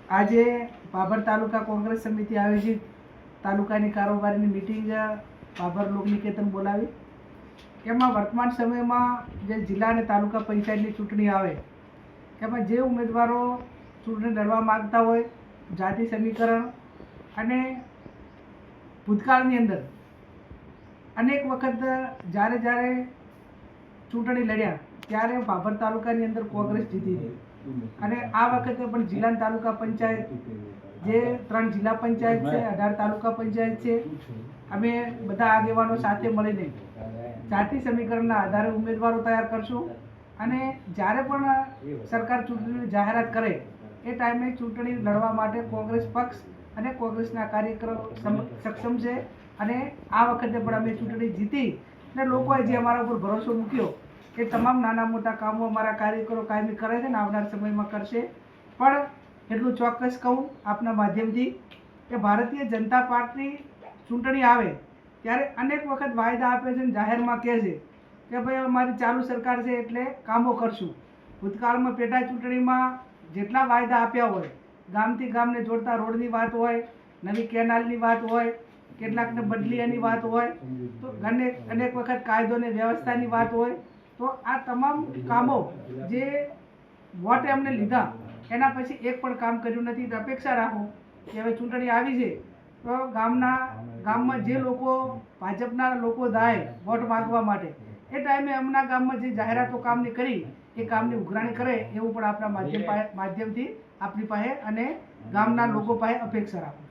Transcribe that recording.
આજે બાબર તાલુકા કોંગ્રેસ સમિતિ આયોજિત તાલુકાની કારોબારીની મિટિંગ બાબર લોકનિકેતન બોલાવી। એમાં વર્તમાન સમયમાં જે જિલ્લા અને તાલુકા પંચાયતની ચૂંટણી આવે એમાં જે ઉમેદવારો ચૂંટણી લડવા માગતા હોય, જાતિ સમીકરણ અને ભૂતકાળની અંદર અનેક વખત જ્યારે જ્યારે ચૂંટણી લડ્યા ત્યારે બાબર તાલુકાની અંદર કોંગ્રેસ જીતી હતી અને આ વખતે પણ જિલ્લા અને તાલુકા પંચાયત જે 3 જિલ્લા પંચાયત છે, 18 તાલુકા પંચાયત છે, અમે બધા આગેવાનો સાથે મળીને જાતિ સમીકરણના આધારે ઉમેદવારો તૈયાર કરશું અને જ્યારે પણ સરકાર ચૂંટણીની જાહેરાત કરે એ ટાઈમે ચૂંટણી લડવા માટે કોંગ્રેસ પક્ષ અને કોંગ્રેસના કાર્યકરો સક્ષમ છે અને આ વખતે પણ અમે ચૂંટણી જીતી અને લોકોએ જે અમારા ઉપર ભરોસો મૂક્યો એ તમામ નાના મોટા કામો અમારા કાર્યકરો કાયમી કરે છે અને આવનાર સમયમાં કરશે। પણ એટલું ચોક્કસ કહું આપના માધ્યમથી કે ભારતીય જનતા પાર્ટી ચૂંટણી આવે ત્યારે અનેક વખત વાયદા આપે છે અને જાહેરમાં કહે છે કે ભાઈ અમારી ચાલુ સરકાર છે એટલે કામો કરશું। ભૂતકાળમાં પેટા ચૂંટણીમાં જેટલા વાયદા આપ્યા હોય, ગામથી ગામને જોડતા રોડની વાત હોય, નવી કેનાલની વાત હોય, કેટલાકને બદલીની વાત હોય, તો અનેક વખત કાયદો અને વ્યવસ્થાની વાત હોય, તો આ તમામ કામો જે વોટ એમને લીધા એના પછી એક પણ કામ કર્યું નથી। તો અપેક્ષા રાખો કે હવે ચૂંટણી આવી છે તો ગામમાં જે લોકો ભાજપના લોકો જાય વોટ માંગવા માટે એ ટાઈમે એમના ગામમાં જે જાહેરાતો કામની કરી એ કામની ઉઘરાણી કરે એવું પણ આપણા માધ્યમથી આપણી પાસે અને ગામના લોકો પાસે અપેક્ષા રાખો।